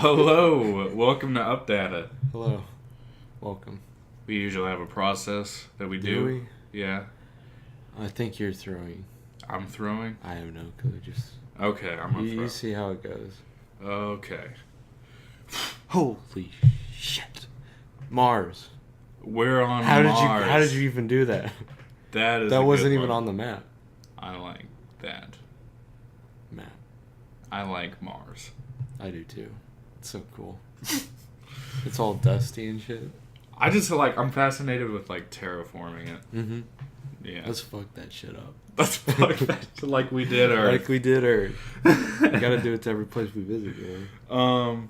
Hello, welcome to Updata. Hello, welcome. We usually have a process that we Do do. we? Yeah, I think you're throwing. I'm throwing. I have no clue. Just Okay, I'm gonna throw. you see how it goes. Okay, Holy shit! Mars. we're on How Mars. How did you even do that? That is. That a wasn't good even one. on the map. I like that. Map. I like Mars. I do too. It's so cool. It's all dusty and shit. I just I'm fascinated with terraforming it. Mm-hmm. Yeah, Let's fuck that shit up. let's fuck that like we did Earth. Like we did Earth. We gotta do it to every place we visit, man.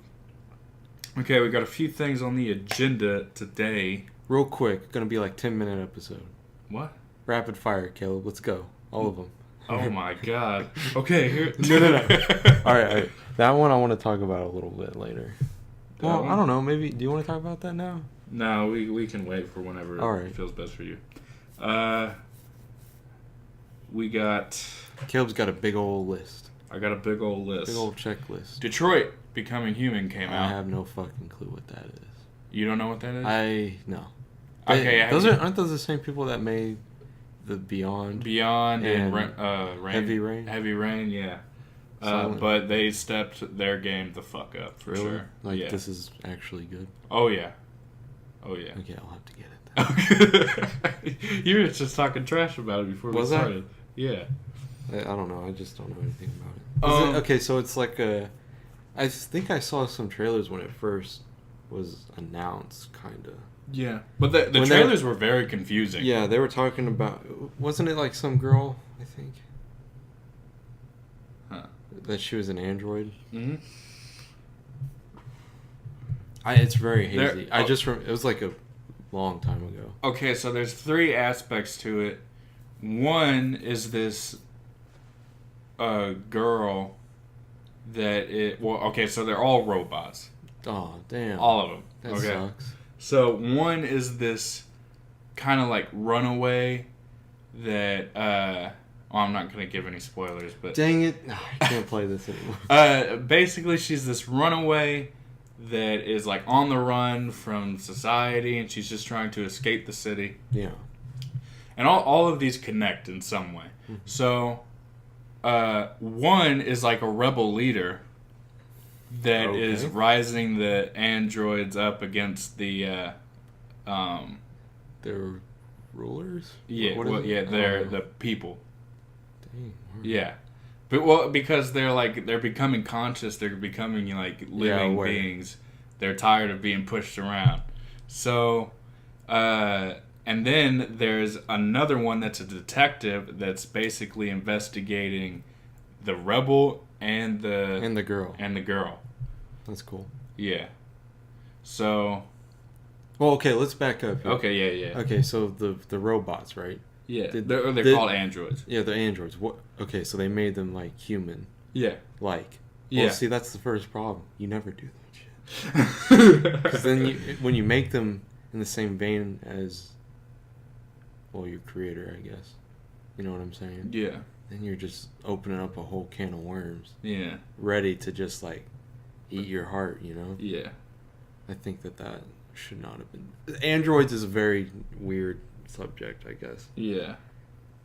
Okay, we got a few things on the agenda today. Real quick, gonna be like 10-minute episode. What? Rapid fire, Caleb. Let's go. All of them. Oh my god. Okay, here. No. All right. That one I want to talk about a little bit later. Well, one? I don't know. Maybe. Do you want to talk about that now? No, we can wait for whenever All right. it feels best for you. We got. Caleb's got a big old list. I got a big old list. Big old checklist. Detroit Becoming Human came I out. have no fucking clue what that is. You don't know what that is? No. Okay, Aren't those the same people that made the Beyond? Beyond and Rain. Heavy Rain? Heavy Rain, yeah. But they stepped their game the fuck up for Really? sure. Like yeah. this is actually good. Oh yeah. Oh yeah. Okay, I'll have to get it then. You were just talking trash about it before Was we I? started. Yeah. I don't know. I just don't know anything about it. Okay, so it's like a. I think I saw some trailers when it first was announced, kind of. Yeah, but the When trailers were very confusing. Yeah, they were talking about. Wasn't it like some girl? I think. Huh. That she was an android. Mm-hmm. It's very hazy. There- It was like a long time ago. Okay, so there's three aspects to it. One is this girl that it. Well, okay, so they're all robots. Oh damn! All of them. That Okay. sucks. So one is this kind of like runaway that. I'm not gonna give any spoilers, but Dang it! I can't play this anymore. basically she's this runaway that is like on the run from society, and she's just trying to escape the city. Yeah. And all of these connect in some way. Mm-hmm. So, one is like a rebel leader that is Okay. rising the androids up against the. They're rulers. Yeah, What is it? they're Oh, the people. Dang. Yeah, because they're becoming conscious. They're becoming like living aware. beings. They're tired of being pushed around. So, and then there's another one that's a detective that's basically investigating the rebel and And the girl. and the girl. That's cool. Yeah. So. Well, okay, let's back up here. Okay. Yeah. Okay, so the robots, right? Yeah. Did- They're did- called androids. Yeah, they're androids. What? Okay, so they made them like human, Yeah. like. Yeah. Well, see, that's the first problem. You never do that shit. Because then when you make them in the same vein as, well, your creator, I guess. You know what I'm saying? Yeah. Then you're just opening up a whole can of worms, Yeah. ready to just like eat your heart. You know? Yeah. I think that should not have been. Androids is a very weird subject, I guess. Yeah.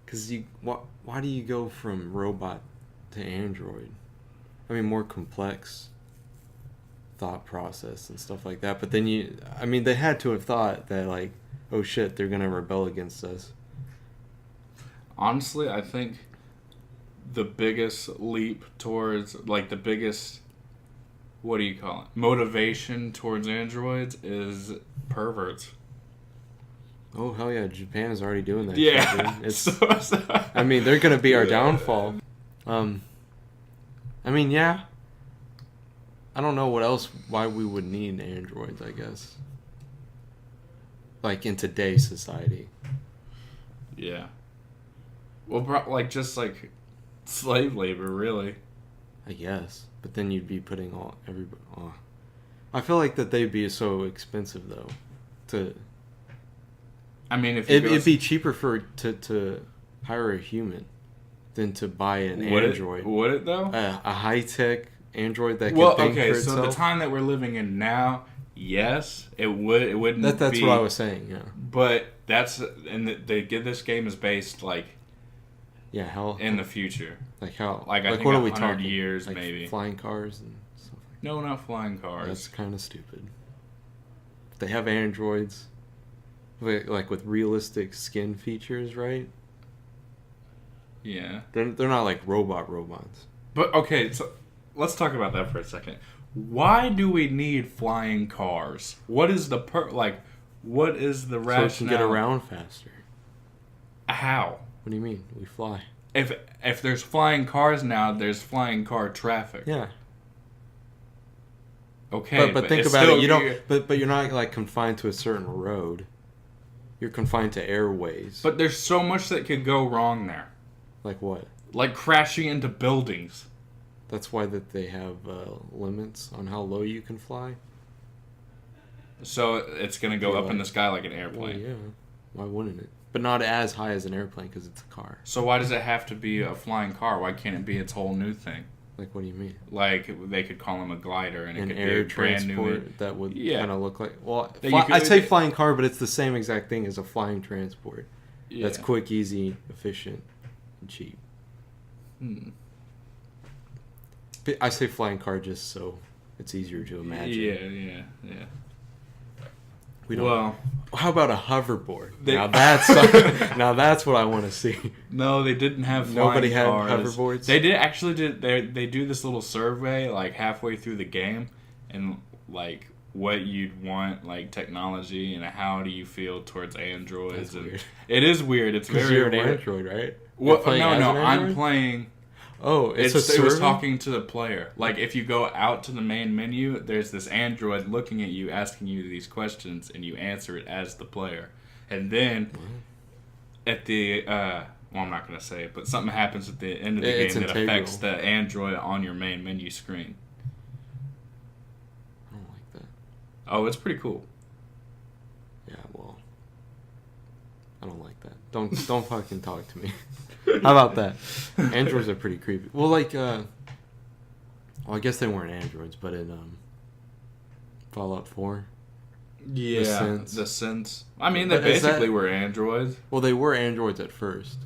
Because why do you go from robot to android? I mean, more complex thought process and stuff like that. But then they had to have thought that like, oh shit, they're gonna rebel against us. Honestly, I think the biggest leap towards, like, the biggest, what do you call it, motivation towards androids is perverts. Oh hell yeah, Japan is already doing that. Yeah. Shit, dude. It's, So- I mean, they're gonna be our downfall. I mean, yeah. I don't know why we would need androids, I guess. Like in today's society. Yeah. Well, just like slave labor, really. I guess. But then you'd be putting everybody. Oh. I feel like that they'd be so expensive though. I mean, It'd be cheaper to hire a human than to buy an android. Would it though? A high tech android that could think for itself? So the time that we're living in now, yes, it wouldn't. That's what I was saying. Yeah. But this game is based like. Yeah, how in the future. Like how? Like I think what are 100 we talking? years like maybe. Flying cars and stuff like that. No, not flying cars. That's kind of stupid. They have androids, like with realistic skin features, right? Yeah. They're not like robots. But okay, so let's talk about that for a second. Why do we need flying cars? What is the what is the rationale? So we can get around faster. How? What do you mean? We fly. If there's flying cars now, there's flying car traffic. Yeah. Okay, but think about it. You don't. But you're not like confined to a certain road. You're confined to airways. But there's so much that could go wrong there. Like what? Like crashing into buildings. That's why that they have limits on how low you can fly. So it's gonna go up in the sky like an airplane. Well, yeah. Why wouldn't it? But not as high as an airplane because it's a car. So why does it have to be a flying car? Why can't it be its whole new thing? Like, what do you mean? Like, they could call them a glider, and it could air be a brand transport new... that would kind of look like... Well, could, I'd say flying car, but it's the same exact thing as a flying transport. Yeah. That's quick, easy, efficient, and cheap. But I say flying car just so it's easier to imagine. Yeah. We don't. Well, how about a hoverboard? Now that's what I want to see. No, they didn't have flying Nobody had cars. hoverboards. They did actually. They do this little survey like halfway through the game, and like what you'd want, like technology, and how do you feel towards androids. That's weird. It is weird. It's very you're an weird. android, right? Well, no. I'm playing. Oh, it was talking to the player. Like, if you go out to the main menu, there's this android looking at you, asking you these questions, and you answer it as the player. And then, at the, well, I'm not going to say it, but something happens at the end of the game that affects the android on your main menu screen. I don't like that. Oh, it's pretty cool. Yeah, well, I don't like that. Don't fucking talk to me. How about that? Androids are pretty creepy. Well, like, well, I guess they weren't androids, but in Fallout 4. Yeah, the synths. I mean, they basically were androids. Well, they were androids at first,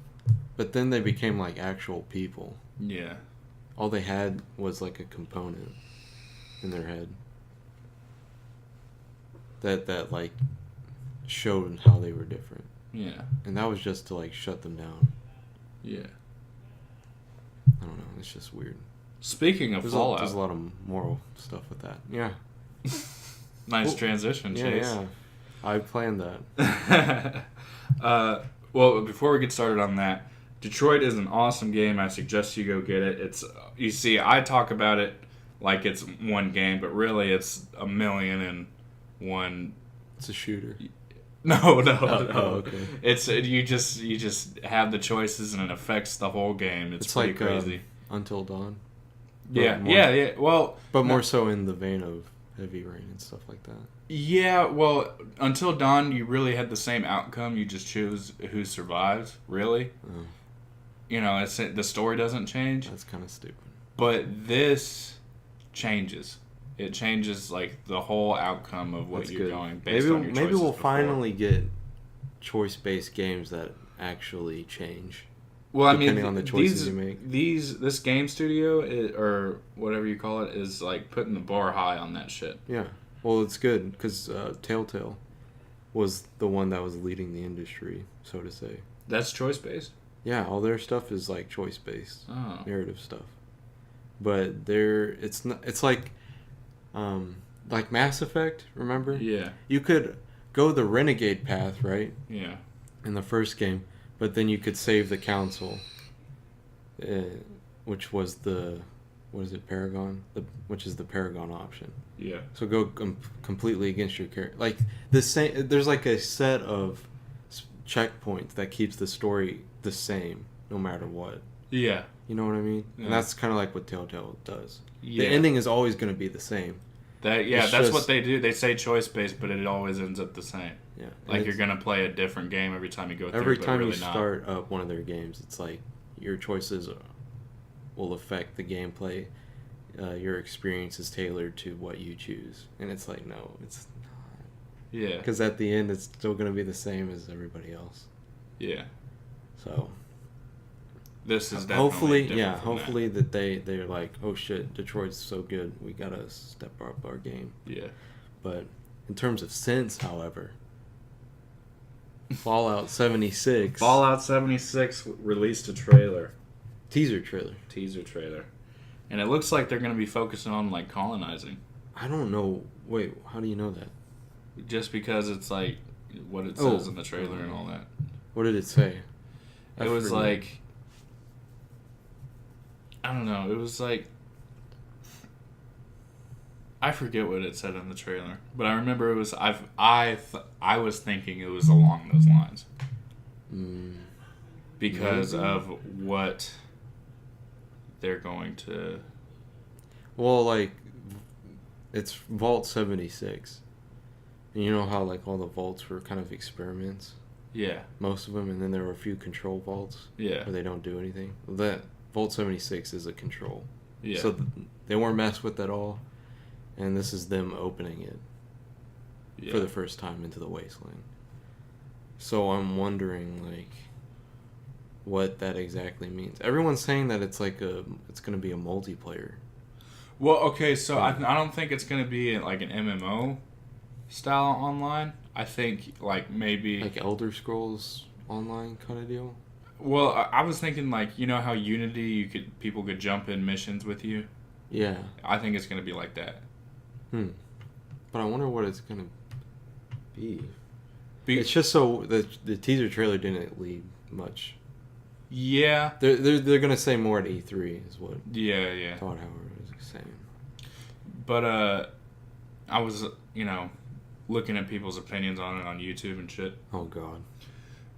but then they became like actual people. Yeah. All they had was like a component in their head that like showed how they were different. Yeah. And that was just to like shut them down. Yeah. I don't know. It's just weird. Speaking of Fallout, there's a lot of moral stuff with that. Yeah. Nice transition, Chase. Yeah. I planned that. Well, before we get started on that, Detroit is an awesome game. I suggest you go get it. It's you see, I talk about it like it's one game, but really it's 1,000,001. It's a shooter. No. Oh, okay. It's you just have the choices and it affects the whole game. It's pretty like crazy. Until Dawn. Yeah. Well, but more so in the vein of Heavy Rain and stuff like that. Yeah, well, Until Dawn, you really had the same outcome. You just choose who survives. Really. Oh. You know, the story doesn't change. That's kind of stupid. But this changes. It changes like the whole outcome of what you're going based on your choices. Maybe we'll finally get choice-based games that actually change. Well, depending on the choices you make. This game studio or whatever you call it is like putting the bar high on that shit. Yeah. Well, it's good because Telltale was the one that was leading the industry, so to say. That's choice-based? Yeah, all their stuff is like choice-based, narrative stuff. But it's like Mass Effect, remember? Yeah. You could go the renegade path, right? Yeah. In the first game, but then you could save the council, which was Paragon? Which is the Paragon option. Yeah. So go completely against your character. Like there's like a set of checkpoints that keeps the story the same no matter what. Yeah. You know what I mean? Yeah. And that's kind of like what Telltale does. Yeah. The ending is always going to be the same. That's what they do. They say choice-based, but it always ends up the same. Yeah. Like you're going to play a different game every time you go through. Every time you start up one of their games, it's like your choices will affect the gameplay your experience is tailored to what you choose, and it's like, no, it's not. Yeah. Because at the end, it's still going to be the same as everybody else. Yeah. So this is definitely hopefully, different from hopefully that they're like, oh shit, Detroit's so good, we gotta step up our game. Yeah. But in terms of sense, however, Fallout 76 Fallout 76 released a trailer. teaser trailer. And it looks like they're going to be focusing on like colonizing. I don't know. Wait, how do you know that? Just because it's like what it says in the trailer and all that. What did it say? It was like, I don't know. It was like, I forget what it said in the trailer, but I remember it was I was thinking it was along those lines because of what they're going to. Well, like, it's Vault 76. And you know how, like, all the vaults were kind of experiments? Yeah. Most of them, and then there were a few control vaults. Yeah. Where they don't do anything. Well, that Vault 76 is a control. Yeah. So they weren't messed with at all. And this is them opening it for the first time into the wasteland. So I'm wondering, like, what that exactly means. Everyone's saying that it's like it's going to be a multiplayer. Well, okay, so I don't think it's going to be like an MMO style online. I think like maybe like Elder Scrolls Online kind of deal. Well, I was thinking like, you know how Unity people could jump in missions with you. Yeah. I think it's going to be like that. But I wonder what it's going to be. It's just so the teaser trailer didn't leave much. Yeah. They're gonna say more at E3 is what. Yeah. Todd Howard was saying. But I was looking at people's opinions on it on YouTube and shit. Oh God.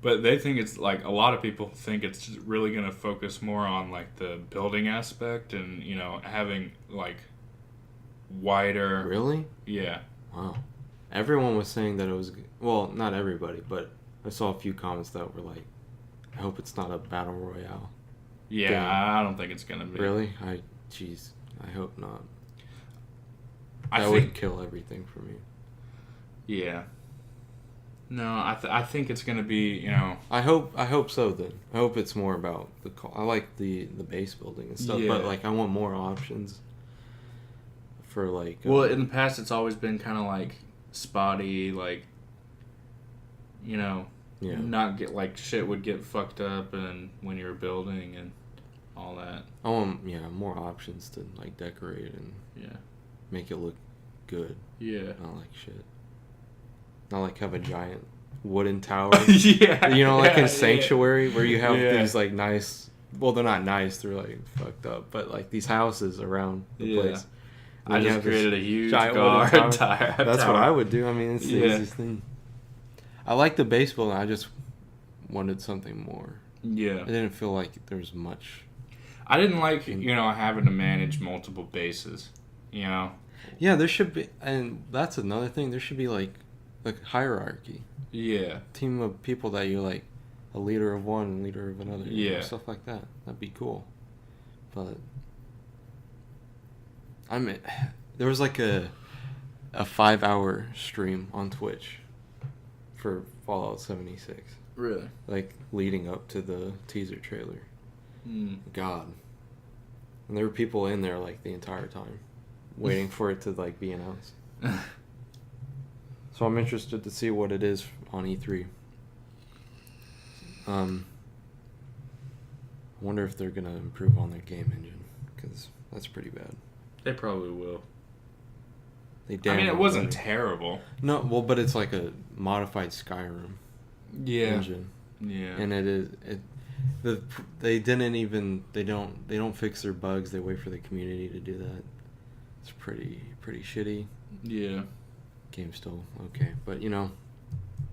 But they think it's like a lot of people think it's really gonna focus more on like the building aspect and having like wider. Really? Yeah. Wow. Everyone was saying that it was, well, not everybody, but I saw a few comments that were like, I hope it's not a battle royale. Yeah, thing. I don't think it's going to be. Really? I hope not. That would kill everything for me. Yeah. No, I think it's going to be, I hope so then. I hope it's more about I like the base building and stuff, but like I want more options for like. Well, in the past it's always been kind of like spotty, like not get like shit would get fucked up and when you were building and all that. I want more options to like decorate and make it look good. Yeah. Not like shit. Not like have a giant wooden tower. Like in Sanctuary where you have these like nice. Well, they're not nice. They're like fucked up, but like these houses around the place. I just created a huge guard tower. That's what I would do. I mean, it's the easiest thing. I like the base building. I just wanted something more. Yeah. I didn't feel like there was much. I didn't like, having to manage multiple bases, Yeah, there should be, and that's another thing. There should be like hierarchy. Yeah. Team of people that you're like a leader of one and leader of another. Yeah. Stuff like that. That'd be cool. But there was like a 5-hour stream on Twitch for Fallout 76. Really? Like leading up to the teaser trailer. God. And there were people in there like the entire time waiting for it to like be announced. So I'm interested to see what it is on E3. I wonder if they're going to improve on their game engine because that's pretty bad. They probably will. It wasn't terrible. No, well, but it's like a modified Skyrim engine. Yeah. And they don't fix their bugs. They wait for the community to do that. It's pretty shitty. Yeah. Game's still okay, but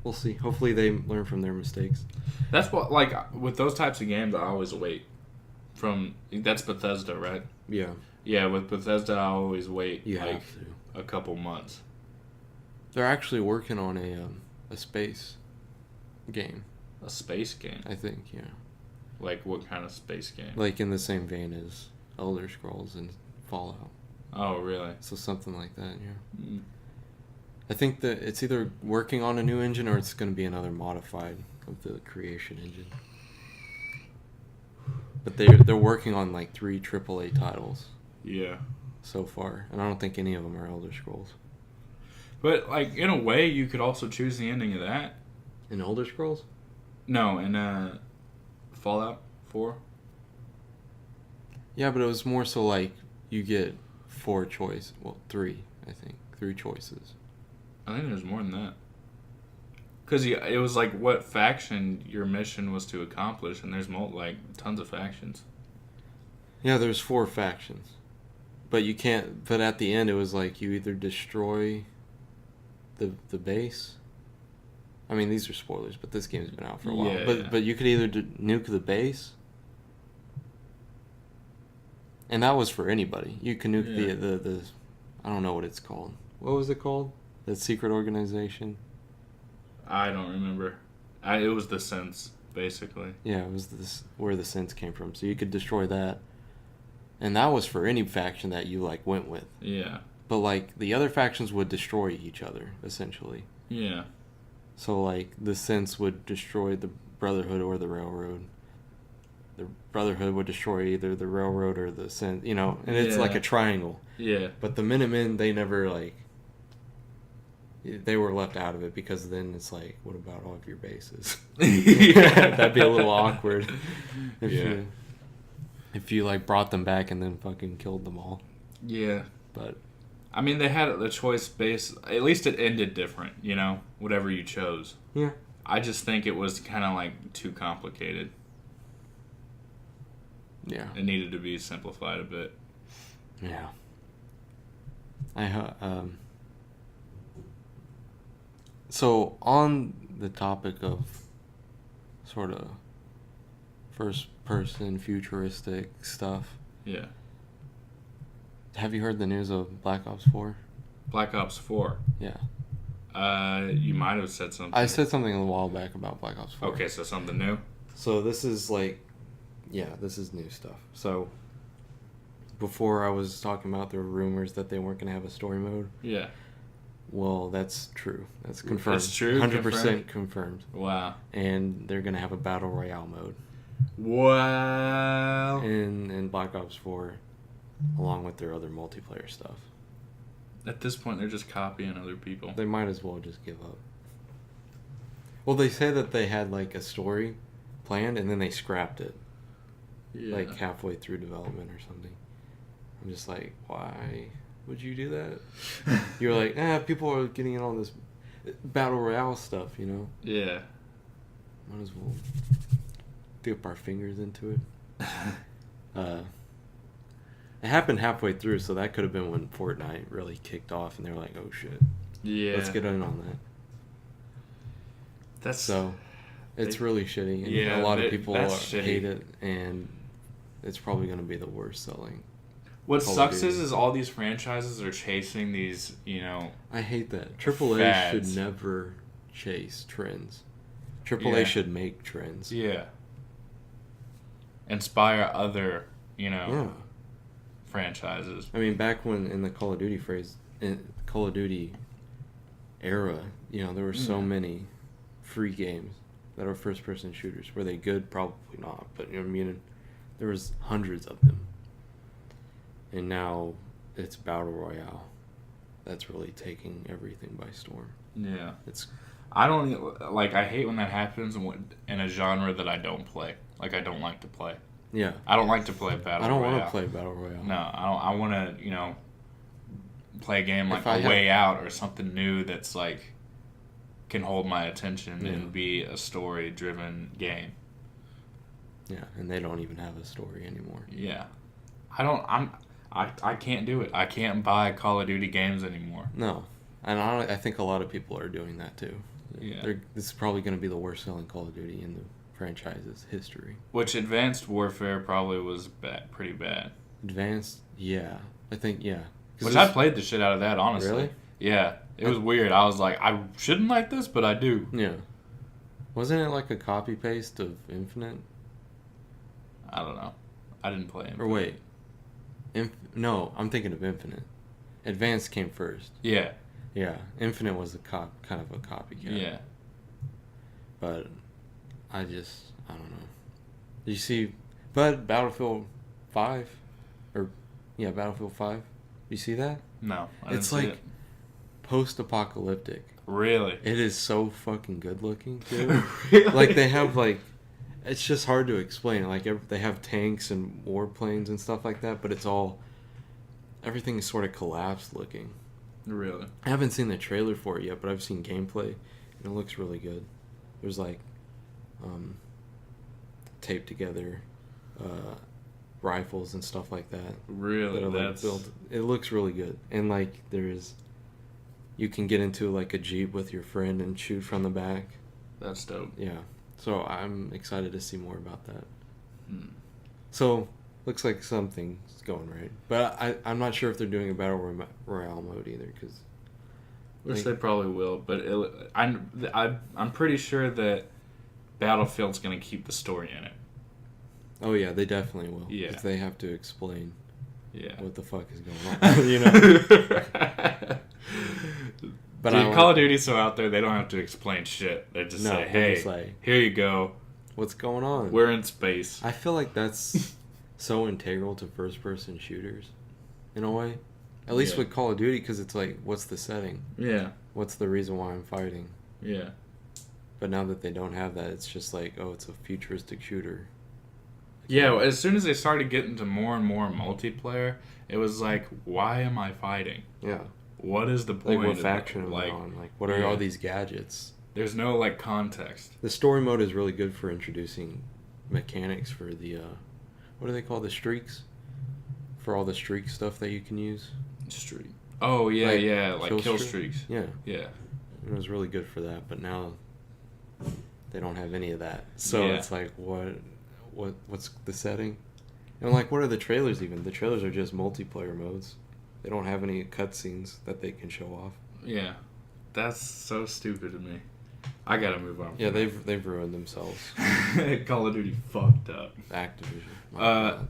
we'll see. Hopefully they learn from their mistakes. That's what, like, with those types of games, I always wait. That's Bethesda, right? Yeah. Yeah, with Bethesda, I always wait. You like, have to. a couple months. They're actually working on a space game. A space game? I think, yeah. Like, what kind of space game? Like in the same vein as Elder Scrolls and Fallout. Oh, really? So something like that, yeah. Mm. I think that it's either working on a new engine or it's going to be another modified of the creation engine. But they're working on like 3 AAA titles. Yeah. So far, and I don't think any of them are Elder Scrolls. But like in a way, you could also choose the ending of that. In Elder Scrolls? No, in Fallout 4. Yeah, but it was more so like you get 4 choice. Well, 3, I think. 3 choices. I think there's more than that. Because it was like what faction your mission was to accomplish, and there's like tons of factions. Yeah, there's 4 factions. But you can't. But at the end, it was like you either destroy the base. I mean, these are spoilers, but this game's been out for a while. Yeah. But you could either nuke the base, and that was for anybody. You can nuke the I don't know what it's called. What was it called? That secret organization. I don't remember. It was the Sense, basically. Yeah, it was where the Sense came from. So you could destroy that. And that was for any faction that you, like, went with. Yeah. But, like, the other factions would destroy each other, essentially. Yeah. So, like, the Sense would destroy the Brotherhood or the Railroad. The Brotherhood would destroy either the Railroad or the Sense, you know? And it's like a triangle. Yeah. But the Minutemen, they never, like... They were left out of it because then it's like, what about all of your bases? That'd be a little awkward if you like brought them back and then fucking killed them all. Yeah. But I mean, they had the choice base. At least it ended different, you know, whatever you chose. Yeah. I just think it was kind of like too complicated. Yeah. It needed to be simplified a bit. Yeah. So, on the topic of sort of first-person futuristic stuff, yeah. Have you heard the news of Black Ops 4? Black Ops 4? Yeah. You might have said something. I said something a while back about Black Ops 4. Okay, so something new? So, this is like... Yeah, this is new stuff. So, before I was talking about there were rumors that they weren't going to have a story mode. Yeah. Well, that's true. That's confirmed. That's true? 100% confirmed. Wow. And they're going to have a Battle Royale mode. Wow. In Black Ops 4, along with their other multiplayer stuff. At this point, they're just copying other people. They might as well just give up. Well, they say that they had, like, a story planned, and then they scrapped it. Yeah. Like, halfway through development or something. I'm just like, why would you do that? You're like, people are getting in on this Battle Royale stuff, you know? Yeah. Might as well dip our fingers into it. It happened halfway through, so that could have been when Fortnite really kicked off, and they were like, oh shit. Yeah. Let's get in on that. So, it's really shitty. And a lot of people hate it, and it's probably going to be the worst selling. What sucks is all these franchises are chasing these, you know... I hate that. AAA should never chase trends. AAA should make trends. Yeah. Inspire other, you know, franchises. I mean, back when in the Call of Duty era, you know, there were so many free games that are first-person shooters. Were they good? Probably not. But, you know, I mean, there was hundreds of them. And now it's Battle Royale. That's really taking everything by storm. Yeah. I hate when that happens in a genre that I don't play. Like, I don't like to play. Yeah. I don't like to play Battle Royale. I don't want to play Battle Royale. No, I want to, you know, play a game like A Way Out or something new that's, like, can hold my attention and be a story-driven game. Yeah, and they don't even have a story anymore. Yeah. I can't do it. I can't buy Call of Duty games anymore. No. And I think a lot of people are doing that too. Yeah. This is probably going to be the worst selling Call of Duty in the franchise's history. Which Advanced Warfare probably was pretty bad. Advanced? Yeah. I think, yeah. Which I played the shit out of that, honestly. Really? Yeah. It was weird. I was like, I shouldn't like this, but I do. Yeah. Wasn't it like a copy-paste of Infinite? I don't know. I didn't play Infinite. Or wait. No, I'm thinking of Infinite. Advanced came first. Yeah. Yeah, Infinite was kind of a copycat. Yeah. But I don't know. You see, but Battlefield 5, Battlefield 5. You see that? No, I didn't it's see like it. Post-apocalyptic. Really? It is so fucking good looking, dude. Really? Like they have it's just hard to explain. Like they have tanks and warplanes and stuff like that, but everything is sort of collapsed looking. Really? I haven't seen the trailer for it yet, but I've seen gameplay, and it looks really good. There's taped together rifles and stuff like that. Really? That are, That's built. It looks really good, and you can get into a Jeep with your friend and shoot from the back. That's dope. Yeah, so I'm excited to see more about that. So looks like something's going right, but I'm not sure if they're doing a battle royale mode either. Because which they probably will, but I'm pretty sure that Battlefield's gonna keep the story in it. Oh yeah, they definitely will. Yeah, because they have to explain. Yeah, what the fuck is going on? You know. But dude, Call of Duty's so out there, they don't have to explain shit. They just say, "Hey, here you go. What's going on? We're in space." I feel like that's so integral to first-person shooters, in a way. At least with Call of Duty, because it's like, what's the setting? Yeah. What's the reason why I'm fighting? Yeah. But now that they don't have that, it's just like, oh, it's a futuristic shooter. Yeah, well, as soon as they started getting to more and more multiplayer, it was like, why am I fighting? Yeah. What is the point? Like, what faction am I on? Like, what are all these gadgets? There's no, context. The story mode is really good for introducing mechanics for the, what do they call the streaks? For all the streak stuff that you can use. Streak. Oh, yeah, like kill streaks. Yeah. Yeah. It was really good for that, but now they don't have any of that. So it's like, what's the setting? And what are the trailers even? The trailers are just multiplayer modes. They don't have any cutscenes that they can show off. Yeah. That's so stupid to me. I gotta move on. Yeah, they've ruined themselves. Call of Duty fucked up. Activision.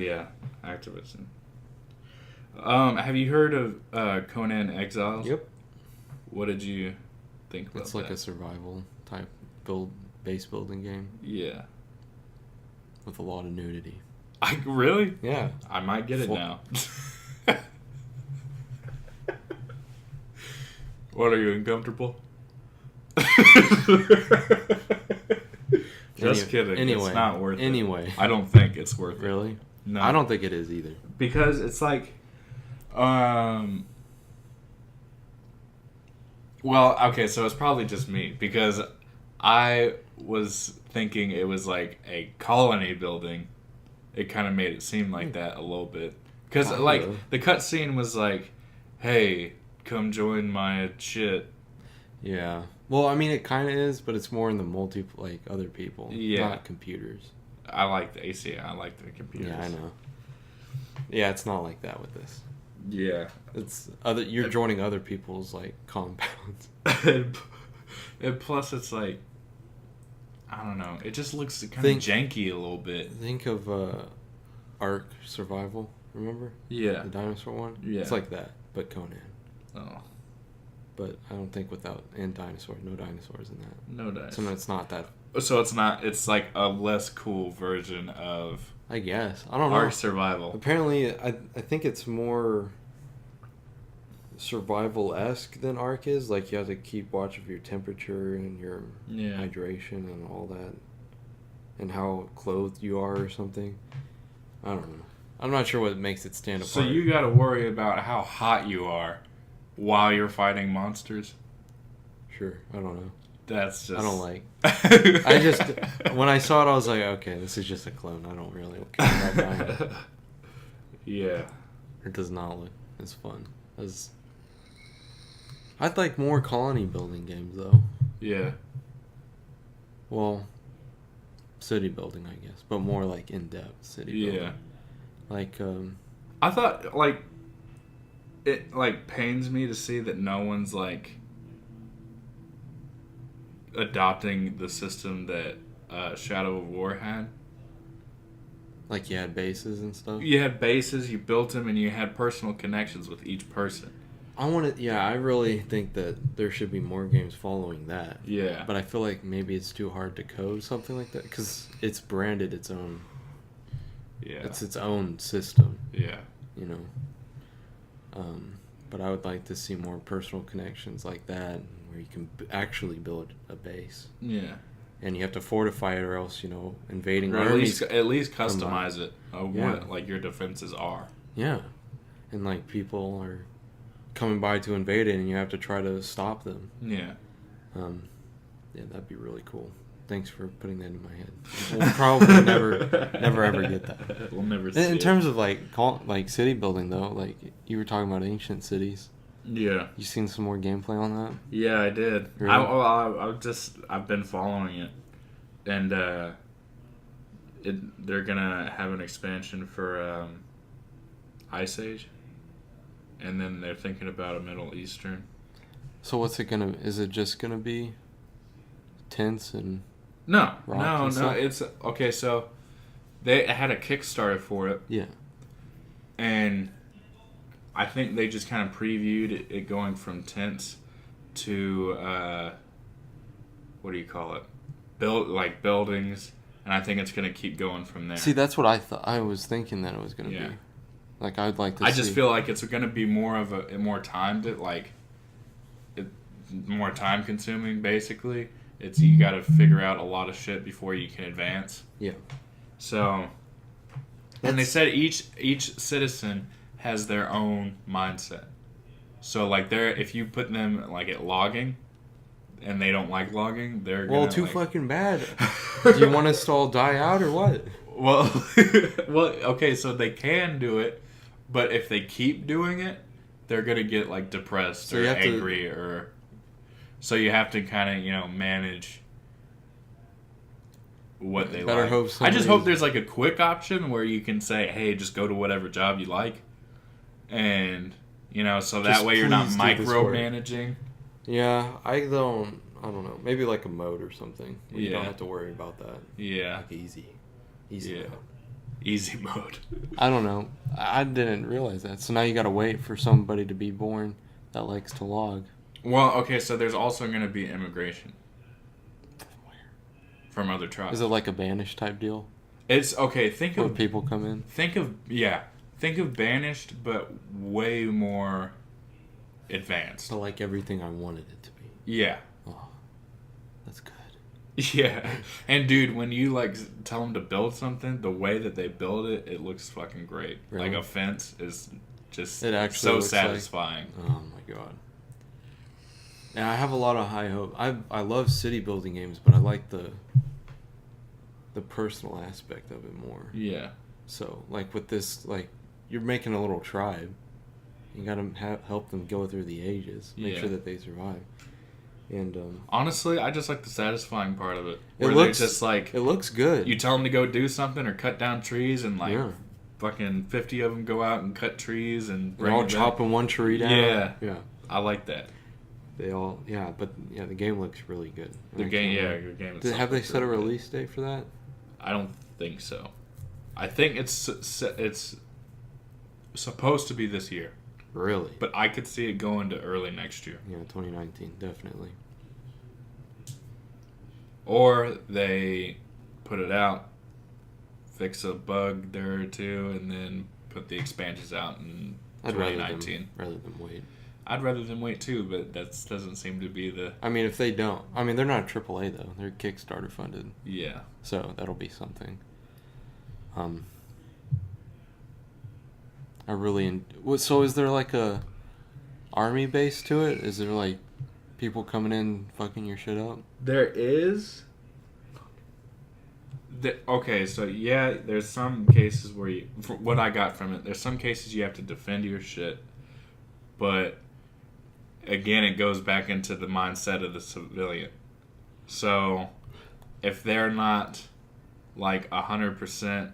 Yeah, Activision. Have you heard of Conan Exiles? Yep. What did you think about that? It's like a survival type base building game. Yeah. With a lot of nudity. Really? Yeah. I might get it now. What, are you uncomfortable? Just kidding. Anyway, it's not worth it. Anyway. I don't think it's worth it. Really? No. I don't think it is either. Because it's like... well, okay, so it's probably just me. Because I was thinking it was like a colony building. It kind of made it seem like that a little bit. Because, the cutscene was like, hey, come join my shit. Yeah. Well, I mean, it kind of is, but it's more in the other people. Yeah. Not computers. I like the ACA. I like the computers. Yeah, I know. Yeah, it's not like that with this. Yeah. It's you're joining other people's, compounds. And plus, it's like, I don't know. It just looks kind of janky a little bit. Think of Ark Survival, remember? Yeah. The dinosaur one? Yeah. It's like that, but Conan. Oh. But I don't think no dinosaurs in that. No dinosaurs. So it's not that. So it's not, it's like a less cool version of... I guess. I don't know. Ark Survival. Apparently, I think it's more survival-esque than Ark is. Like, you have to keep watch of your temperature and your hydration and all that. And how clothed you are or something. I don't know. I'm not sure what makes it stand apart. So you gotta worry about how hot you are while you're fighting monsters? Sure. I don't know. That's just... I don't like... when I saw it, I was like, okay, this is just a clone. I don't really care about dying. Yeah. It does not look as fun. I'd like more colony building games, though. Yeah. Well, city building, I guess. But more in-depth city building. Yeah. I thought, it, pains me to see that no one's, adopting the system that Shadow of War had. Like you had bases and stuff? You had bases, you built them, and you had personal connections with each person. I really think that there should be more games following that. Yeah. But I feel like maybe it's too hard to code something like that because it's branded its own. Yeah. It's its own system. Yeah. You know. But I would like to see more personal connections like that where you can actually build a base. Yeah. And you have to fortify it or else, you know, invading or armies. at least customize it of Yeah. what like your defenses are. Yeah. And like people are coming by to invade it and you have to try to stop them. Yeah. Yeah, that'd be really cool. Thanks for putting that in my head. We'll probably never ever get that. We'll never see In terms of like city building though, like you were talking about ancient cities. Yeah. You seen some more gameplay on that? Yeah, I did. Really? I've been following it, and they're gonna have an expansion for Ice Age, and then they're thinking about a Middle Eastern. So what's it gonna? Is it just gonna be tents and? No. Stuff? It's okay. So they had a Kickstarter for it. Yeah. And I think they just kind of previewed it going from tents to what do you call it? Buildings, and I think it's gonna keep going from there. See, that's what I thought. I was thinking that it was gonna be. Like I'd like to. I just feel like it's gonna be more of a more time more time consuming. Basically, it's you got to figure out a lot of shit before you can advance. Yeah. So, and they said each citizen has their own mindset. So like if you put them like at logging, and they don't like logging, they're gonna, fucking bad. Do you want us to all die out or what? Well, okay, so they can do it, but if they keep doing it, they're gonna get like depressed or angry or. So you have to kind of manage what they like. I just hope there's like a quick option where you can say, "Hey, just go to whatever job you like," and so that way you're not micromanaging. Yeah, I don't know. Maybe like a mode or something. Where you don't have to worry about that. Yeah. Like easy mode. Easy mode. I don't know. I didn't realize that. So now you got to wait for somebody to be born that likes to log. Well, okay, so there's also going to be immigration. Where? From other tribes. Is it like a banished type deal? It's okay. Where people come in. Think of banished, but way more advanced. So like everything I wanted it to be. Yeah. Oh, that's good. Yeah, and dude, when you like tell them to build something, the way that they build it, it looks fucking great. Really? Like a fence is just it actually so satisfying. Oh my god. Yeah, I have a lot of high hope. I love city building games, but I like the personal aspect of it more. Yeah. So like with this, like you're making a little tribe. You gotta help them go through the ages, make sure that they survive. And honestly, I just like the satisfying part of it. It looks just like it looks good. You tell them to go do something or cut down trees, and like fucking 50 of them go out and cut trees and they're all chopping one tree down. Yeah, I like that. They all the game looks really good. The game. Have they set a release date for that? I don't think so. I think it's supposed to be this year. Really? But I could see it going to early next year. Yeah, 2019, definitely. Or they put it out, fix a bug there or two, and then put the expansions out in 2019. Rather than wait. I'd rather than wait too, but that doesn't seem to be the... I mean, if they don't... I mean, they're not AAA, though. They're Kickstarter funded. Yeah. So, that'll be something. I really... So, is there like a army base to it? Is there like people coming in fucking your shit up? There is... Okay, so yeah, there's some cases where you... What I got from it, there's some cases you have to defend your shit, but... Again, it goes back into the mindset of the civilian. So, if they're not like 100%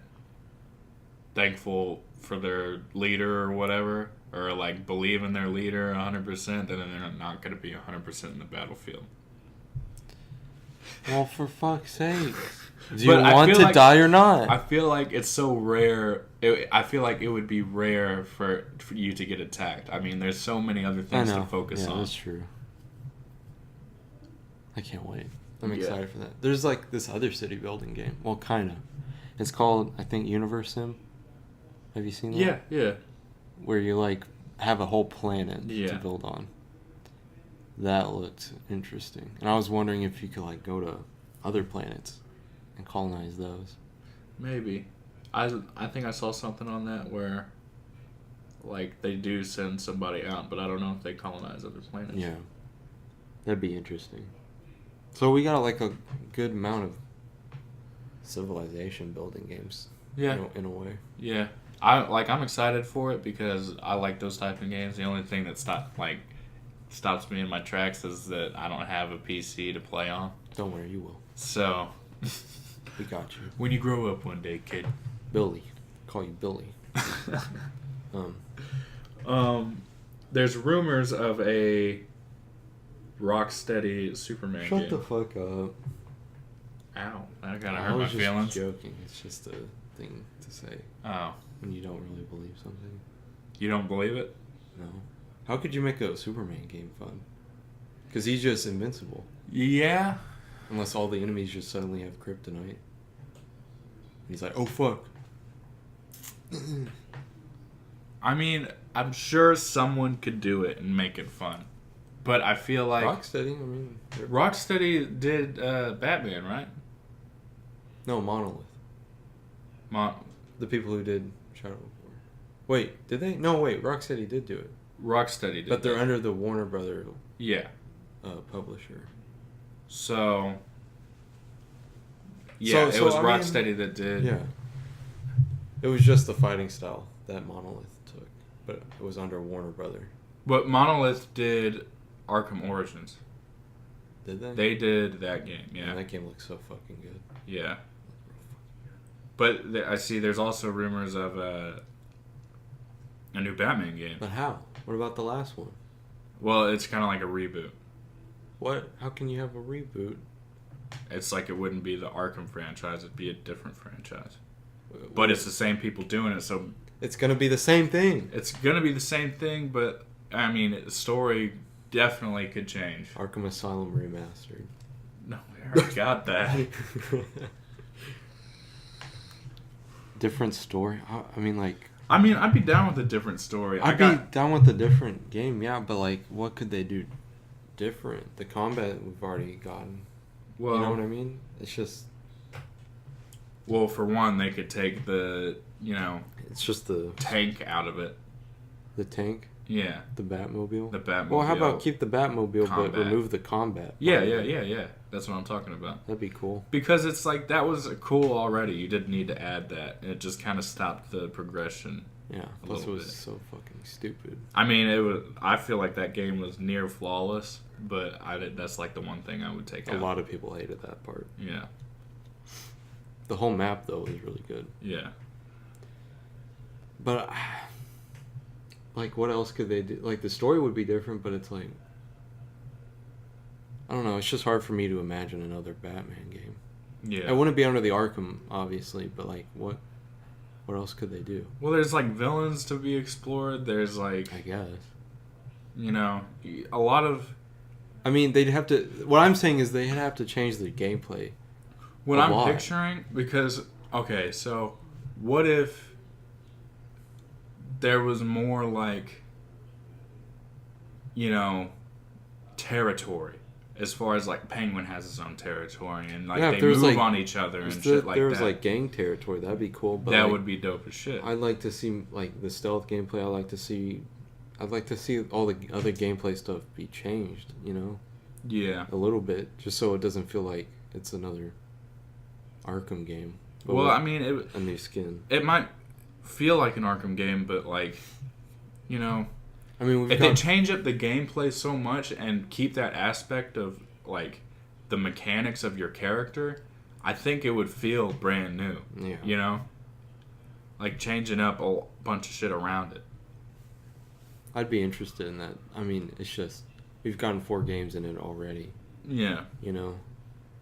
thankful for their leader or whatever, or like believe in their leader 100%, then they're not going to be 100% in the battlefield. Well, for fuck's sake. Do you But I want feel to like- die or not? I feel like it's so rare. I feel like it would be rare for you to get attacked. I mean, there's so many other things to focus on. That's true. I can't wait. I'm Yeah. excited for that. There's like this other city building game. Well, kind of. It's called, I think, Universe Sim. Have you seen that? Yeah, yeah. Where you like have a whole planet Yeah. to build on. That looked interesting. And I was wondering if you could like go to other planets and colonize those. Maybe. I think I saw something on that where, like, they do send somebody out, but I don't know if they colonize other planets. Yeah. That'd be interesting. So we got like a good amount of civilization building games. Yeah. In a way. Yeah. I'm excited for it because I like those type of games. The only thing that stops me in my tracks is that I don't have a PC to play on. Don't worry, you will. So, We got you. when you grow up one day, kid. Billy. Call you Billy. There's rumors of a Rocksteady Superman Shut game. the fuck up. Ow, that kind of I hurt my was just feelings. joking. It's just a thing to say Oh, when you don't really believe something. you don't believe it? No. How could you make a Superman game fun? Because he's just invincible. Yeah. Unless all the enemies just suddenly have kryptonite. He's like, oh fuck. I mean, I'm sure someone could do it and make it fun. But I feel like Rocksteady, I mean... Rocksteady did Batman, right? No, Monolith. The people who did Shadow of War. Wait, did they? No, wait, Rocksteady did do it. Rocksteady did But they're that. under the Warner Brother Yeah. publisher. So... Yeah, So, it was I mean, Rocksteady that did. Yeah. It was just the fighting style that Monolith took. But it was under Warner Brother. But Monolith did Arkham Origins. Did they? They did that game, Yeah, yeah. that game looks so fucking good. Yeah. But I see there's also rumors of a new Batman game. But how? What about the last one? Well, it's kind of like a reboot. What? How can you have a reboot? It's like it wouldn't be the Arkham franchise, it'd be a different franchise. But it's the same people doing it, so It's gonna be the same thing. it's going to be the same thing, but I mean, the story definitely could change. Arkham Asylum remastered. No, we already got that. Different story. I mean, like, I mean, I'd be down with a different story. I'd be down with a different game, yeah. But like, what could they do different? The combat we've already gotten. Well, You know what I mean? It's just, well, for one, they could take the, it's just the tank out of it. tank, Yeah, the Batmobile. the Batmobile. Well, how about keep the Batmobile combat. but remove the combat? Yeah, part yeah, of it? yeah, yeah. That's what I'm talking about. That'd be cool. Because it's like, that was cool already. You didn't need to add that. It just kind of stopped the progression. Yeah. A Plus, it little was bit. so fucking stupid. I mean, I feel like that game was near flawless, but that's like the one thing I would take out. A lot of people hated that part. Yeah, The whole map though was really good. yeah. But like, what else could they do? Like, the story would be different, but it's like, I don't know. It's just hard for me to imagine another Batman game. Yeah. It wouldn't be under the Arkham, obviously, but like, what else could they do? Well, there's like villains to be explored. There's like, I guess. A lot of. I mean, they'd have to. What I'm saying is they'd have to change the gameplay. What A I'm lot. picturing, because, okay, so what if there was more like, territory, as far as like Penguin has his own territory and like Yeah, if they there was, move like, on each other and If shit like there was that. like gang territory, that'd be cool. But That like, would be dope as shit. I'd like to see like the stealth gameplay. I'd like to see all the other gameplay stuff be changed. Yeah. A little bit, just so it doesn't feel like it's another Arkham game. But Well, with I mean, a new skin. it might feel like an Arkham game, but like, I mean, we've if they got change up the gameplay so much and keep that aspect of like the mechanics of your character, I think it would feel brand new. yeah. Like changing up a bunch of shit around it. I'd be interested in that. I mean, it's just we've gotten 4 games in it already. Yeah.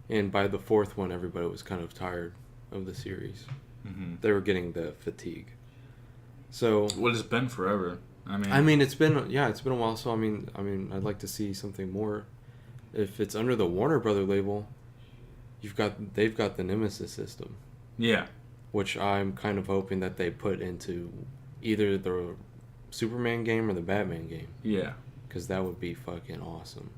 And by the fourth one, everybody was kind of tired of the series. Mm-hmm. They were getting the fatigue. So, well, it's been forever. it's been a while. So I mean, I'd like to see something more. If it's under the Warner Brother label, they've got the Nemesis system. Yeah. Which I'm kind of hoping that they put into either the Superman game or the Batman game. Yeah. Because that would be fucking awesome.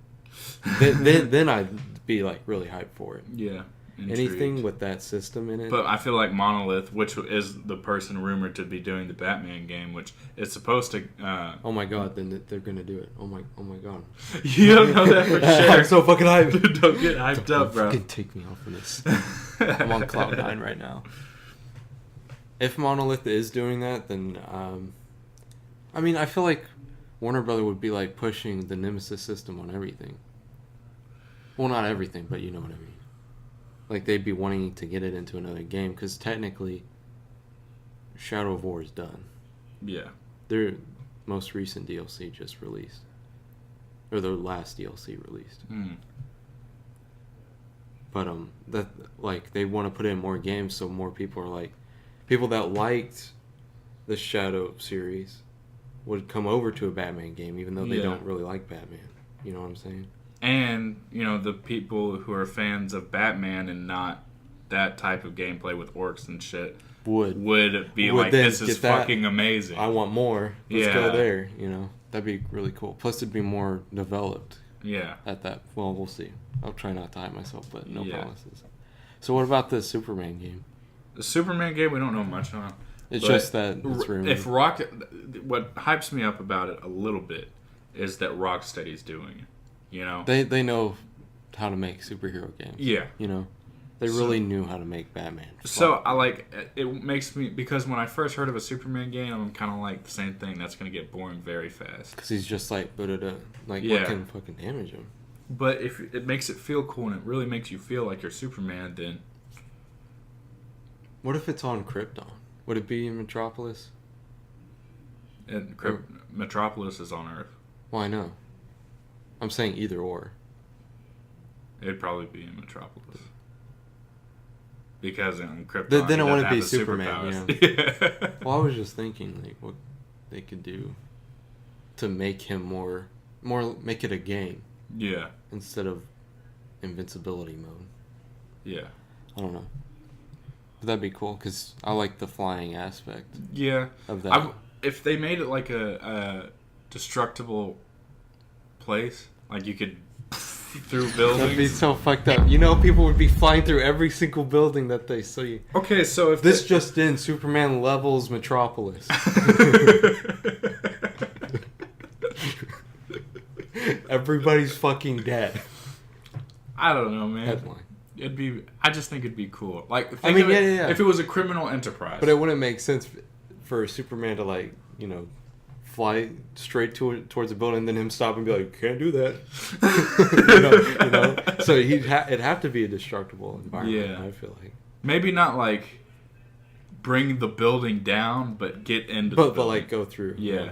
then I'd be like really hyped for it. Yeah. Intrigued. Anything with that system in it. But I feel like Monolith, which is the person rumored to be doing the Batman game, which is supposed to... oh my god, then they're going to do it. Oh my god. You don't know that for sure. I'm so fucking hyped. Don't get hyped up, bro. Fucking take me off of this. I'm on cloud 9 right now. If Monolith is doing that, then... I feel like Warner Brother would be like pushing the Nemesis system on everything. Well, not everything, but you know what I mean. Like, they'd be wanting to get it into another game, because technically, Shadow of War is done. Yeah. Their most recent DLC just released. Or their last DLC released. Mm. But, they want to put in more games, so more people are like... People that liked the Shadow series would come over to a Batman game, even though they don't really like Batman. You know what I'm saying? And, the people who are fans of Batman and not that type of gameplay with orcs and shit would be like, this is fucking amazing. I want more. Let's go there, That'd be really cool. Plus, it'd be more developed. Yeah. At that. Well, we'll see. I'll try not to hype myself, but no promises. So what about the Superman game? The Superman game, we don't know much on. It's just that it's rumored. If what hypes me up about it a little bit is that Rocksteady's doing it. They know how to make superhero games. Yeah. They really knew how to make Batman. So I like it. Makes me, because when I first heard of a Superman game, I'm kind of like the same thing. That's gonna get boring very fast. Because he's just like, what can fucking damage him? But if it makes it feel cool and it really makes you feel like you're Superman, then what if it's on Krypton? Would it be in Metropolis? And Metropolis is on Earth. Well, I know. I'm saying either or. It'd probably be in Metropolis. Because in Krypton, then it wouldn't be Superman. Yeah. Well, I was just thinking like what they could do to make him more make it a game. Yeah. Instead of invincibility mode. Yeah. I don't know. But that'd be cool because I like the flying aspect. Yeah. Of that. If they made it like a destructible place, like you could through buildings. That'd be so fucked up. People would be flying through every single building that they see. Okay, so if this just in, Superman levels Metropolis. Everybody's fucking dead. I don't know, man. Headline. I just think it'd be cool. Like, if it was a criminal enterprise. But it wouldn't make sense for Superman to fly straight towards a building and then him stop and be like, can't do that. So it'd have to be a destructible environment. Yeah. I feel like maybe not bring the building down, but get into the building. But go through. Yeah.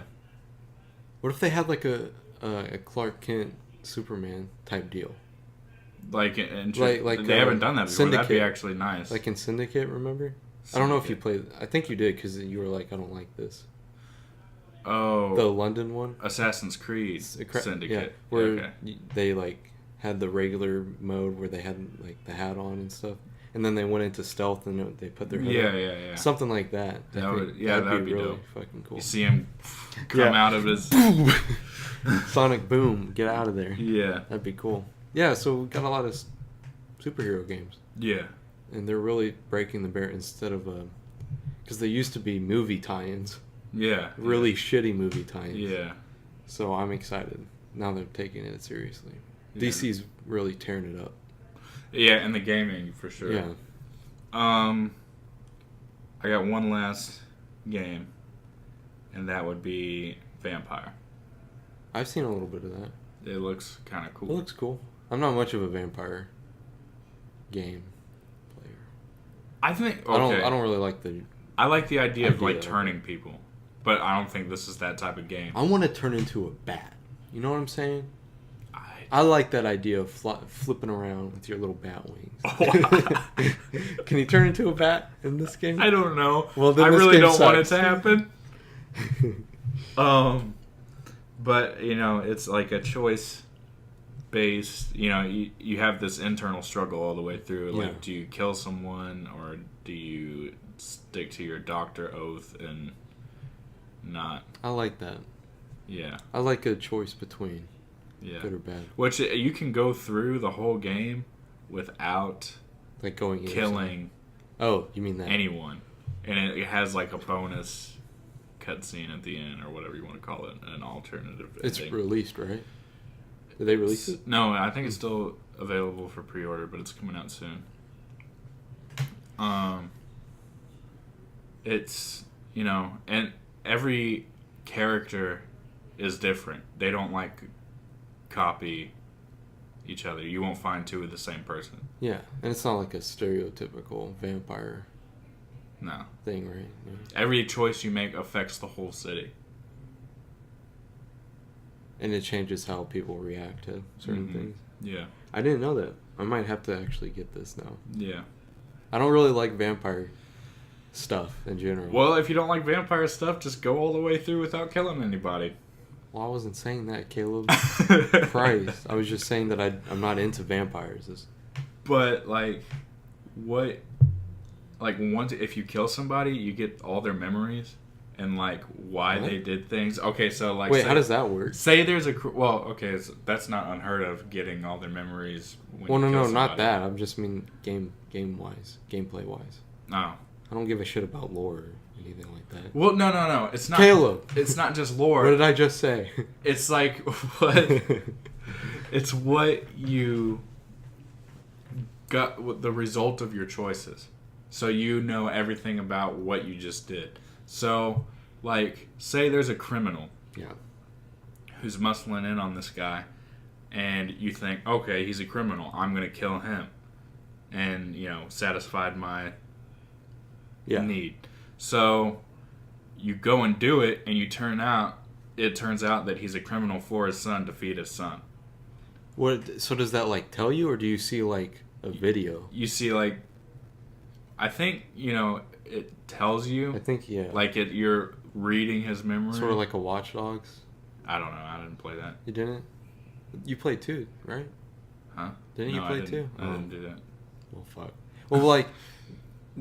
What if they had a Clark Kent Superman type deal? They haven't done that before. Syndicate. That'd be actually nice. Like in Syndicate, remember? Syndicate. I don't know if you played. I think you did because you were like, I don't like this. Oh, the London one, Assassin's Creed Syndicate, yeah, where they had the regular mode where they had the hat on and stuff, and then they went into stealth and they put their hood up. Something like that. That'd be really dope. Fucking cool. You see him come out of his sonic boom, get out of there. Yeah, that'd be cool. Yeah, so we got a lot of superhero games. Yeah, and they're really breaking the barrier instead of because they used to be movie tie-ins. Yeah. Really shitty movie tie-ins. Yeah. So I'm excited. Now they're taking it seriously. Yeah. DC's really tearing it up. Yeah, and the gaming for sure. Yeah. I got one last game, and that would be Vampyr. I've seen a little bit of that. It looks kind of cool. It looks cool. I'm not much of a vampire game player. I think I don't really like I like the idea of turning people. But I don't think this is that type of game. I want to turn into a bat. You know what I'm saying? I like that idea of flipping around with your little bat wings. Oh, Can you turn into a bat in this game? I don't know. Well, then I this really game don't want it sucks. to happen. But it's like a choice based. You have this internal struggle all the way through. Like, do you kill someone or do you stick to your doctor oath and not? I like that. Yeah. I like a choice between Yeah. good or bad. Which you can go through the whole game without Like going killing. Oh, you mean that? Anyone, and it has like a bonus cutscene at the end or whatever you want to call it, an alternative. It's ending. released, right? Did they release it? No, I think it's still available for pre-order, but it's coming out soon. It's and every character is different. They don't like copy each other. You won't find two of the same person. Yeah, and it's not like a stereotypical vampire No. thing, right? Yeah. Every choice you make affects the whole city. And it changes how people react to certain things. Yeah. I didn't know that. I might have to actually get this now. Yeah. I don't really like vampire stuff in general. Well, if you don't like vampire stuff, just go all the way through without killing anybody. Well, I wasn't saying that, Caleb. Christ. I was just saying that I'm not into vampires. But, what... once if you kill somebody, you get all their memories and, why they did things. Okay, so, Wait, how does that work? Say there's a... Well, okay, so that's not unheard of, getting all their memories when Well, you kill no, somebody. not that. I just mean game-wise, gameplay-wise. No. I don't give a shit about lore or anything like that. Well, no. It's not... Caleb! It's not just lore. What did I just say? It's like what... It's what you got... The result of your choices. So you know everything about what you just did. So, say there's a criminal who's muscling in on this guy, and you think, okay, he's a criminal. I'm going to kill him. And, satisfied my need. So, you go and do it, and it turns out that he's a criminal for his son to feed his son. What? So does that, tell you, or do you see, a video? You see, I think, it tells you. I think, yeah. You're reading his memory. Sort of like a Watch Dogs. I don't know. I didn't play that. You didn't? You played 2, right? Huh? Didn't you play 2? I didn't do that. Well, fuck. Well,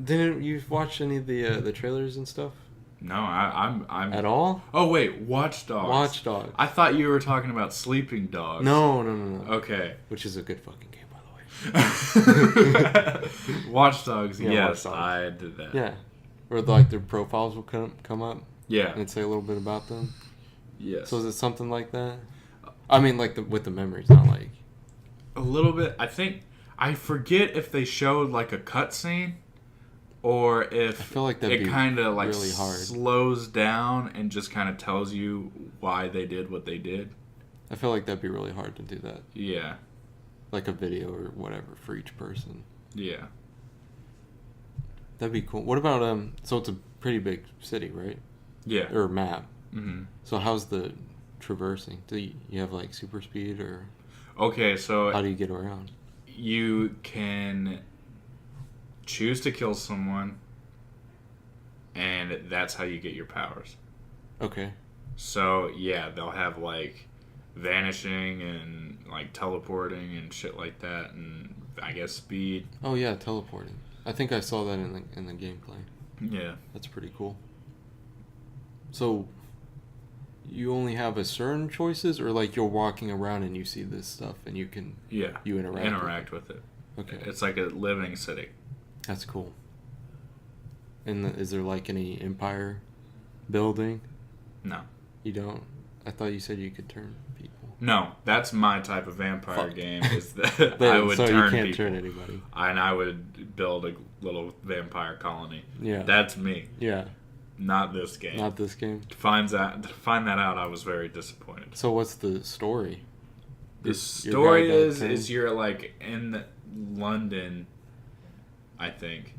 didn't you watch any of the trailers and stuff? No, I'm... At all? Oh, wait. Watch Dogs. Watch Dogs. I thought you were talking about Sleeping Dogs. No. Okay. Which is a good fucking game, by the way. Watch Dogs, Yeah, yes, Watch Dogs. I did that. Yeah. Or, their profiles will come up. Yeah. And say a little bit about them. Yes. So is it something like that? I mean, with the memories, not like... A little bit. I forget if they showed, a cutscene, or if I feel like that'd it be kind of, really hard. slows down and just kind of tells you why they did what they did. I feel like that'd be really hard to do that. Yeah. Like a video or whatever for each person. Yeah. That'd be cool. What about, so it's a pretty big city, right? Yeah. Or map. Mm-hmm. So how's the traversing? Do you have, super speed, or... Okay, so... How do you get around? You can choose to kill someone, and that's how you get your powers. Okay. So, yeah, they'll have, vanishing and, teleporting and shit like that, and I guess speed. Oh, yeah, teleporting. I think I saw that in the gameplay. Yeah. That's pretty cool. So, you only have a certain choices, or you're walking around and you see this stuff and you can... Yeah. You interact with it. Okay. It's like a living city. That's cool. And is there any empire building? No. You don't? I thought you said you could turn people. No, that's my type of vampire Fuck. game. Is that I would so turn you can't people, turn anybody. and I would build a little vampire colony. Yeah. That's me. Yeah. Not this game. Not this game. To find that out, I was very disappointed. So what's the story? The story is you're in London, I think,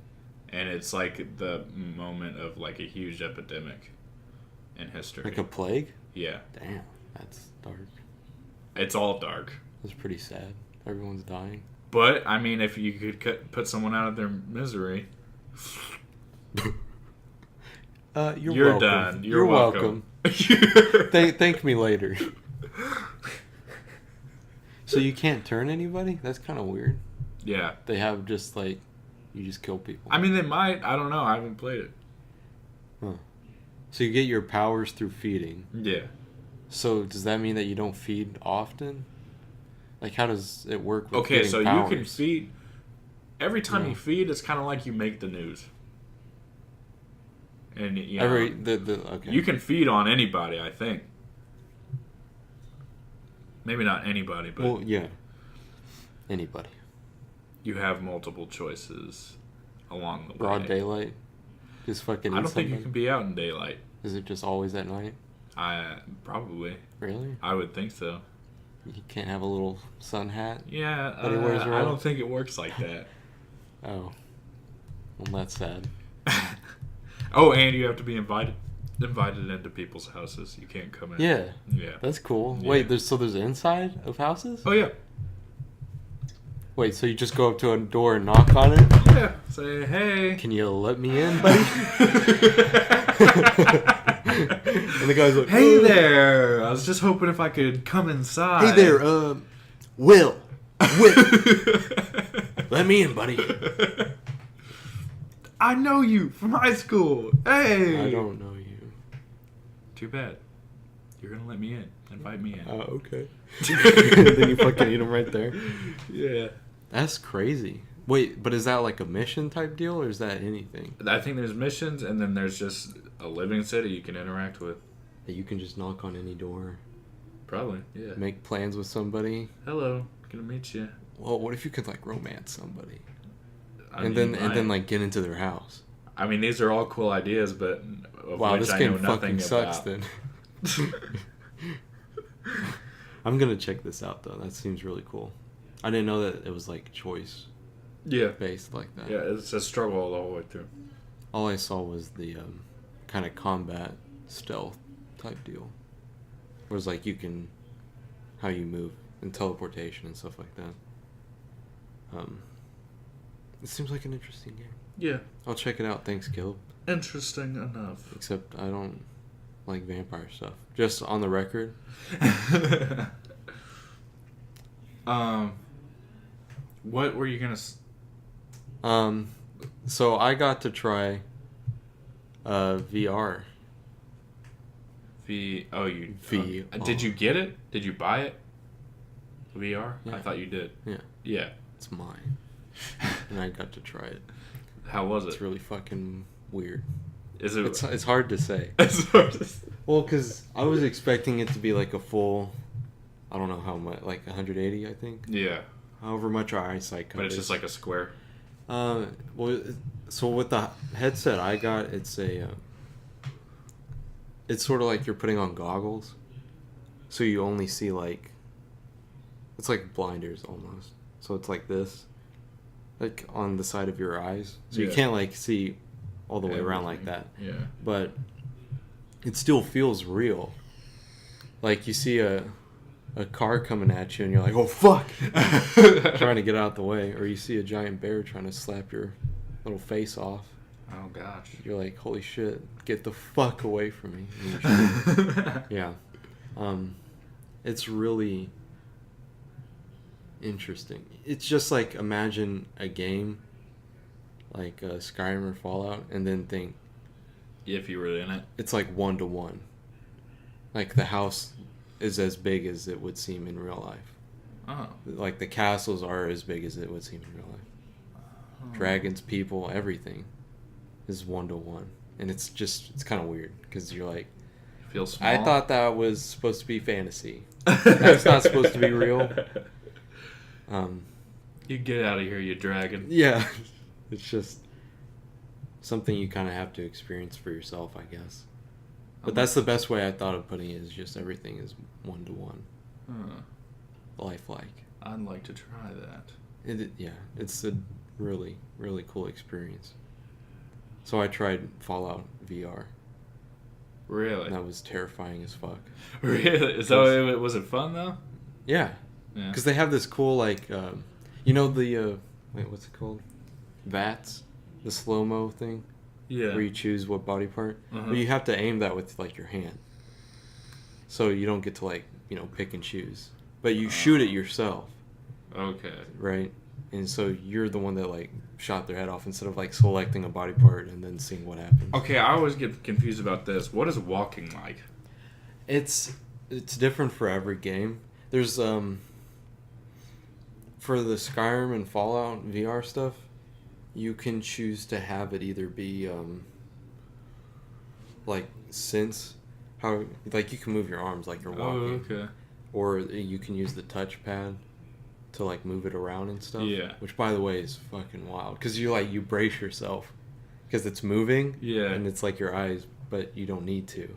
and it's the moment of a huge epidemic in history. Like a plague? Yeah. Damn, that's dark. It's all dark. It's pretty sad. Everyone's dying. But I mean, if you could put someone out of their misery, You're welcome. done. You're welcome. Thank me later. So you can't turn anybody? That's kind of weird. Yeah. They have just like, you just kill people. I mean, they might. I don't know. I haven't played it. Huh. So you get your powers through feeding. Yeah. So does that mean that you don't feed often? Like, how does it work with Okay, so powers? you can feed. Every time you feed, it's kind of like you make the news. And you know, okay. You can feed on anybody, I think. Maybe not anybody, but well, yeah, anybody. You have multiple choices along the way. Broad daylight, just fucking. I don't think you can be out in daylight. Is it just always at night? Probably. Really? I would think so. You can't have a little sun hat. Yeah, that he wears around? I don't think it works like that. Oh, well, that's sad. Oh, and you have to be invited into people's houses. You can't come in. Yeah. Yeah. That's cool. Yeah. Wait, there's inside of houses? Oh yeah. Wait, so you just go up to a door and knock on it? Yeah. Say, hey. Can you let me in, buddy? And the guy's like, hey there. I was just hoping if I could come inside. Hey there, Will. Let me in, buddy. I know you from high school. Hey. I don't know you. Too bad. You're gonna let me in. Invite me in. Oh, okay. Then you fucking eat them right there. Yeah. That's crazy. Wait, but is that like a mission type deal, or is that anything? I think there's missions, and then there's just a living city you can interact with. That you can just knock on any door. Probably, yeah. Make plans with somebody. Hello, gonna meet you. Well, what if you could like romance somebody? And then like get into their house. I mean, these are all cool ideas, but wow, this game fucking sucks. Then I'm gonna check this out though. That seems really cool. I didn't know that it was like choice. Yeah. Based like that. Yeah, it's a struggle the whole way through. All I saw was the kind of combat stealth type deal. Where it's like you can, how you move and teleportation and stuff like that. It seems like an interesting game. Yeah. I'll check it out. Thanks, Caleb. Interesting enough. Except I don't like vampire stuff. Just on the record. What were you gonna? So I got to try VR. Did you get it? Did you buy it? VR? Yeah. I thought you did. Yeah. Yeah. It's mine. And I got to try it. How was it? It's really fucking weird. Is it? It's hard to say. It's hard to say. Well, because I was expecting it to be like a full, I don't know how much, like 180, I think. Yeah. However much our eyesight covers. But it's just like a square. Well, so with the headset I got, it's it's sort of like you're putting on goggles, so you only see like, it's like blinders almost. So it's like this, like on the side of your eyes, so you can't like see all the way around like that. Yeah. But it still feels real. Like you see a car coming at you and you're like, oh fuck, trying to get out the way, or you see a giant bear trying to slap your little face off. Oh gosh. You're like, holy shit, get the fuck away from me. Yeah. It's really interesting. It's just like, imagine a game like Skyrim or Fallout, and then think, if you were in it, it's like 1-to-1. Like the house is as big as it would seem in real life. Oh. Like the castles are as big as it would seem in real life. Oh. Dragons, people, everything is 1-to-1, and it's kind of weird because you're like, feels small. I thought that was supposed to be fantasy. That's not supposed to be real. You get out of here, you dragon. Yeah, it's just something you kind of have to experience for yourself, I guess. But that's the best way I thought of putting it, is just everything is 1-to-1. Lifelike. I'd like to try that. It's a really, really cool experience. So I tried Fallout VR. Really? And that was terrifying as fuck. Really? So was it fun though? Yeah. Yeah. Because they have this cool, like, you know the, wait, what's it called? VATS? The slow-mo thing? Yeah. Where you choose what body part? Uh-huh. But you have to aim that with, like, your hand. So you don't get to, like, pick and choose. But you shoot it yourself. Okay. Right? And so you're the one that, like, shot their head off instead of, like, selecting a body part and then seeing what happens. Okay, I always get confused about this. What is walking like? It's different for every game. There's, for the Skyrim and Fallout VR stuff, you can choose to have it either be, like, sense, how, like, you can move your arms like you're walking. Oh, okay. Or you can use the touchpad to, like, move it around and stuff. Yeah. Which, by the way, is fucking wild. Because you brace yourself. Because it's moving. Yeah. And it's, like, your eyes, but you don't need to.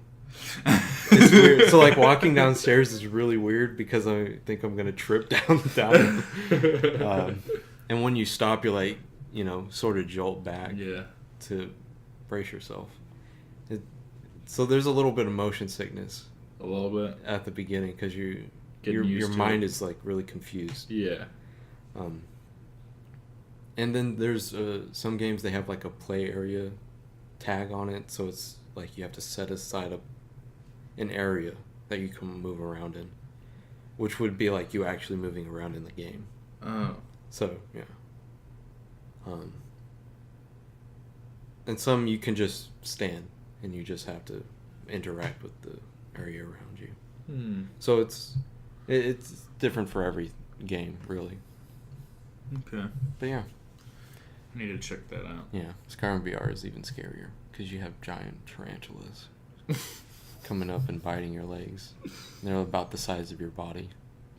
It's weird. So, like, walking downstairs is really weird because I think I'm going to trip down. And when you stop, you're, like, sort of jolt back. Yeah. To brace yourself. So there's a little bit of motion sickness. A little bit. At the beginning because your used to mind it. is, like, really confused. Yeah. And then there's some games they have, like, a play area tag on it, so it's like you have to set aside an area that you can move around in, which would be like you actually moving around in the game. Oh. So yeah. And some you can just stand and you just have to interact with the area around you. So it's different for every game, really. Okay. But yeah. I need to check that out. Yeah, Skyrim VR is even scarier because you have giant tarantulas coming up and biting your legs. They're about the size of your body.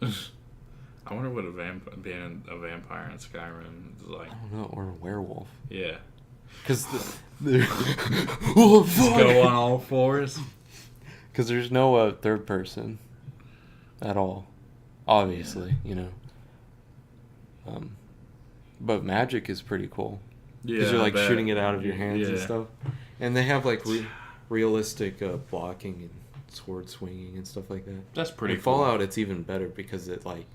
I wonder what being a vampire in Skyrim is like. I don't know, or a werewolf. Yeah. Because oh, go on all fours. Because there's no third person at all, obviously, But magic is pretty cool. Yeah, because you're like shooting it out of your hands and Yeah. stuff. And they have like realistic blocking and sword swinging and stuff like that. That's pretty In cool. Fallout, it's even better because it like,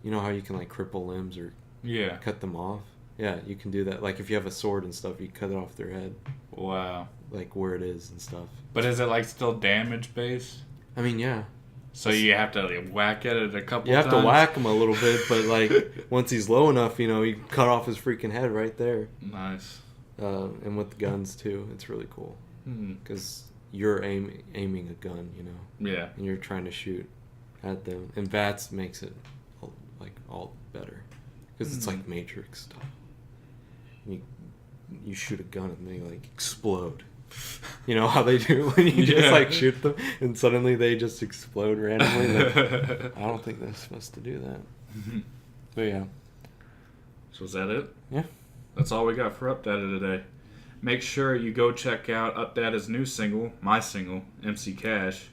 how you can like cripple limbs or Yeah. cut them off. Yeah, you can do that. Like if you have a sword and stuff, you cut it off their head. Wow. Like where it is and stuff. But is it like still damage based? I mean, yeah. So you have to like, whack at it a couple You have times? to whack him a little bit, but like once he's low enough, you cut off his freaking head right there. Nice. And with guns too, it's really cool because you're aiming a gun, Yeah. and you're trying to shoot at them. And VATS makes it like all better because it's like Matrix stuff. You shoot a gun and they like explode. You know how they do when you just like shoot them and suddenly they just explode randomly. Like, I don't think they're supposed to do that. But yeah. So is that it? Yeah. That's all we got for Updata today. Make sure you go check out Updata's new single, my single, MC Cash.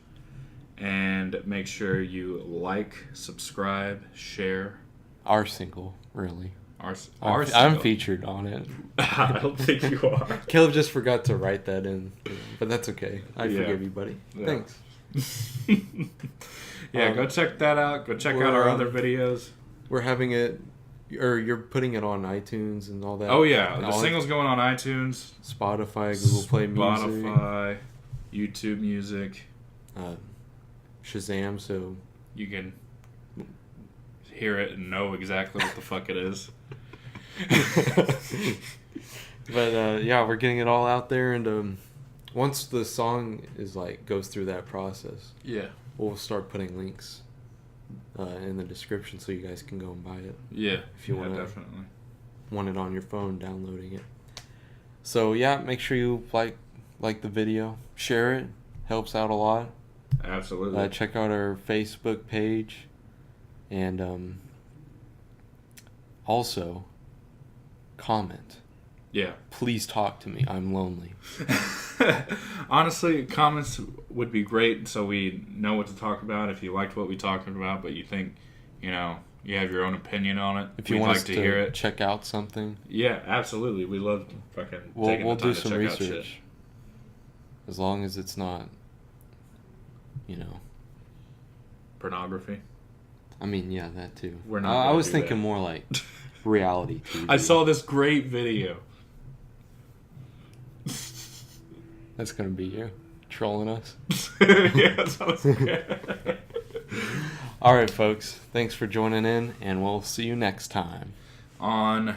And make sure you like, subscribe, share. Our single, really. Our I'm single. featured on it. I don't think you are. Caleb just forgot to write that in, but that's okay. I forgive you, buddy. Yeah. Thanks. Yeah, go check that out. Go check out our other videos. We're having it, or you're putting it on iTunes and all that. Oh yeah, the all single's going on iTunes, Spotify, Google Play Music, Spotify, YouTube Music. Shazam. So You can hear it and know exactly what the fuck it is. But yeah, we're getting it all out there, and once the song is like goes through that process, Yeah. we'll start putting links in the description so you guys can go and buy it. Yeah. If you definitely. want it on your phone, downloading it. So yeah, make sure you like the video, share it, helps out a lot. Absolutely. Check out our Facebook page, and also comment. Yeah. Please talk to me. I'm lonely. Honestly, comments would be great so we know what to talk about. If you liked what we talked about, but you think, you have your own opinion on it, If you we'd want like us to hear it. check out something, Yeah, absolutely. We love fucking taking we'll the time do to some check out shit. research. As long as it's not, Pornography. I mean, yeah, that too. We're not I gonna was do thinking that. more like reality TV. I saw this great video. That's gonna be you trolling us. Yeah, sounds good. All right, folks. Thanks for joining in, and we'll see you next time On